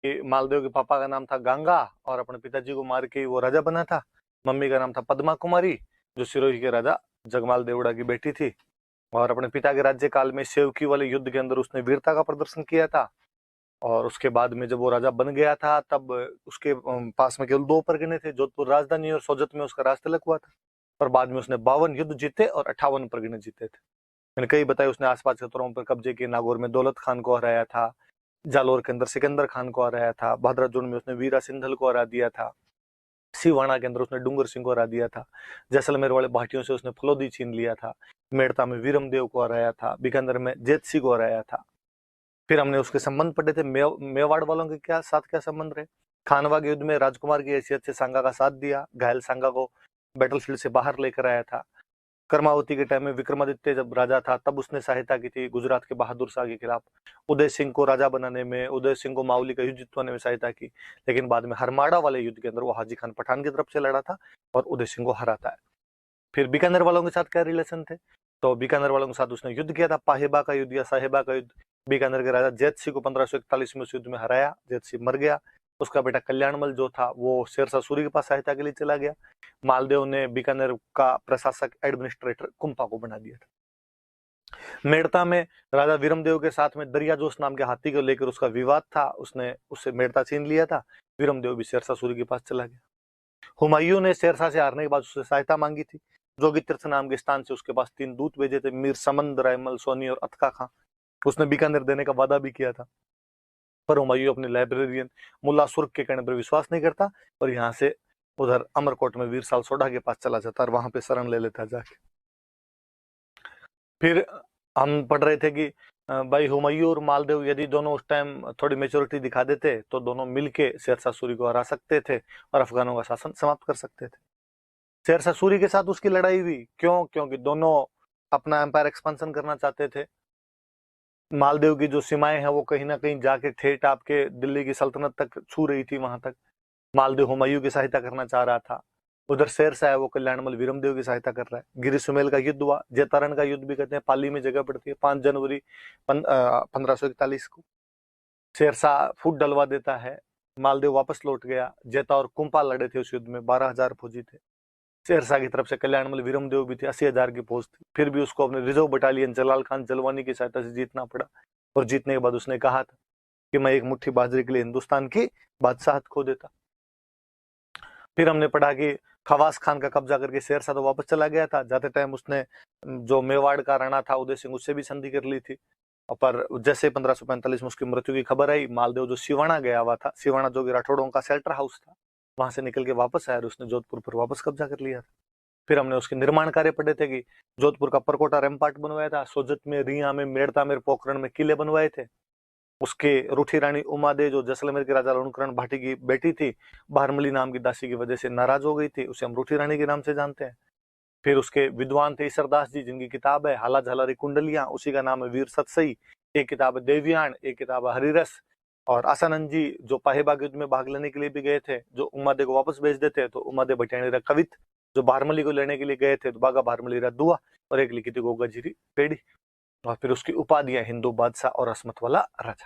कि मालदेव के पापा का नाम था गंगा और अपने पिताजी को मार के वो राजा बना था। मम्मी का नाम था पद्मा कुमारी, जो सिरोही के राजा जगमाल देवड़ा की बेटी थी। और अपने पिता के राज्यकाल में सेवकी वाले युद्ध के अंदर उसने वीरता का प्रदर्शन किया था। और उसके बाद में जब वो राजा बन गया था तब उसके पास में केवल 2 परगने थे, जोधपुर राजधानी और सोजत में उसका राज तिलक हुआ था। पर बाद में उसने 52 युद्ध जीते और 58 परगने जीते थे। मैंने कई बताया, उसने आसपास के क्षेत्रों पर कब्जे किए। नागौर में दौलत खान को हराया था, जालोर के अंदर सिकंदर खान को हराया था, भादराजून में उसने वीरा सिंधल को हरा दिया था, सिवाना के अंदर उसने डूंगर सिंह को हरा दिया था, जैसलमेर वाले भाटियों से उसने फलोदी छीन लिया था, मेड़ता में वीरम देव को हराया था, बीकानेर में जेत सिंह को हराया था। फिर हमने उसके संबंध पढ़े थे, मेवाड़ वालों के साथ क्या संबंध रहे। खानवा के युद्ध में राजकुमार की हैसियत से सांगा का साथ दिया, घायल सांगा को बैटलफील्ड से बाहर लेकर आया था। कर्मावती के टाइम में विक्रमादित्य जब राजा था तब उसने सहायता की थी गुजरात के बहादुर शाह के खिलाफ। उदय सिंह को राजा बनाने में, उदय सिंह को मावली का युद्ध जितवाने में सहायता की। लेकिन बाद में हरमाड़ा वाले युद्ध के अंदर वो हाजी खान पठान की तरफ से लड़ा था और उदय सिंह को हराता है। फिर बीकानेर वालों के साथ क्या रिलेशन थे, तो बीकानेर वालों के साथ उसने युद्ध किया था, पाहेबा का युद्ध या साहेबा का युद्ध। बीकानेर के राजा जैत सिंह को 1541 में उस युद्ध में हराया, जैत सिंह मर गया। उसका बेटा कल्याणमल जो था वो शेरशाह सूरी के पास सहायता के लिए चला गया। मालदेव ने बीकानेर का प्रशासक एडमिनिस्ट्रेटर कुंपा को बना दिया था। मेड़ता में राजा वीरमदेव के साथ में दरियाजोश नाम के हाथी को लेकर उसका विवाद था, उसने उससे मेड़ता छीन लिया था। वीरमदेव भी शेरशाह सूरी के पास चला गया। हुमायूं ने शेरशाह से हारने के बाद उससे सहायता मांगी थी। जोगी तीर्थ नाम के स्थान से उसके पास 3 दूत भेजे थे, मीर समंद, रायमल सोनी और अतका खां। उसने बीकानेर देने का वादा भी किया था, पर हुमायूं अपने लाइब्रेरियन मुल्ला सुर्ख के कहने पर विश्वास नहीं करता और यहाँ से उधर अमरकोट में वीर साल सोढ़ा के पास चला जाता और वहां पे शरण ले लेता जाके। फिर हम पढ़ रहे थे कि भाई हुमायूं और मालदेव यदि दोनों उस टाइम थोड़ी मेच्योरिटी दिखा देते तो दोनों मिलके शेरशाह सूरी को हरा सकते थे और अफगानों का शासन समाप्त कर सकते थे। शेरशाह सूरी के साथ उसकी लड़ाई हुई क्यों? क्योंकि दोनों अपना एम्पायर एक्सपेंशन करना चाहते थे। मालदेव की जो सीमाएं हैं वो कहीं ना कहीं जाके ठेठ आपके दिल्ली की सल्तनत तक छू रही थी, वहां तक मालदेव हुमायूं की सहायता करना चाह रहा था। उधर शेरशाह है वो कल्याणमल वीरमदेव की सहायता कर रहा है। गिरी सुमेल का युद्ध हुआ, जैतारण का युद्ध भी कहते हैं, पाली में जगह पड़ती है। 5 जनवरी 1541 को शेरशाह फूट डलवा देता है, मालदेव वापस लौट गया। जैता और कुंपा लड़े थे उस युद्ध में, 12,000 फौजी थे। शेरशाह की तरफ से कल्याणमल वीरमदेव भी थे, 80,000 की फौज थी। फिर भी उसको अपने रिजर्व बटालियन जलाल खान जलवानी की सहायता से जीतना पड़ा और जीतने के बाद उसने कहा था कि मैं एक मुट्ठी बाजरे के लिए हिंदुस्तान की बादशाहत खो देता। फिर हमने पढ़ा कि खवास खान का कब्जा करके शेरशाह तो वापस चला गया था। जाते टाइम उसने जो मेवाड़ का राणा था उदय सिंह, उससे भी संधि कर ली थी। पर जैसे 1545 में उसकी मृत्यु की खबर आई, मालदेव जो सिवाना गया हुआ था, सिवाना जो कि राठौड़ों का शेल्टर हाउस था, वहां से निकल के वापस आया और उसने जोधपुर पर वापस कब्जा कर लिया था। फिर हमने उसके निर्माण कार्य पढ़े थे कि जोधपुर का परकोटा रैम्पार्ट बनवाया था, सोजत में, रिया में, मेड़ता में, पोखरण में किले बनवाए थे। उसके रूठी रानी उमादे जो जैसलमेर के राजा रणकरण भाटी की बेटी थी, भारमली नाम की दासी की वजह से नाराज हो गई थी, उसे हम रूठी रानी के नाम से जानते हैं। फिर उसके विद्वान थे ईसरदास जी, जिनकी किताब है हाला झालारी कुंडलियां, उसी का नाम है वीर सतसई। एक किताब है देवयान, एक किताब है हरिरस। और आसानंद जी जो पाहेबाग युद्ध में भाग लेने के लिए भी गए थे, जो उमादे को वापस भेज देते, तो उमादे भटियाणी कवित जो भारमली को लेने के लिए गए थे, तो बागा भारमली दुआ, और एक लिखी थी गोगा जीरी पेड़ी। और फिर उसकी उपाधियां हिंदू बादशाह और असमत वाला राजा।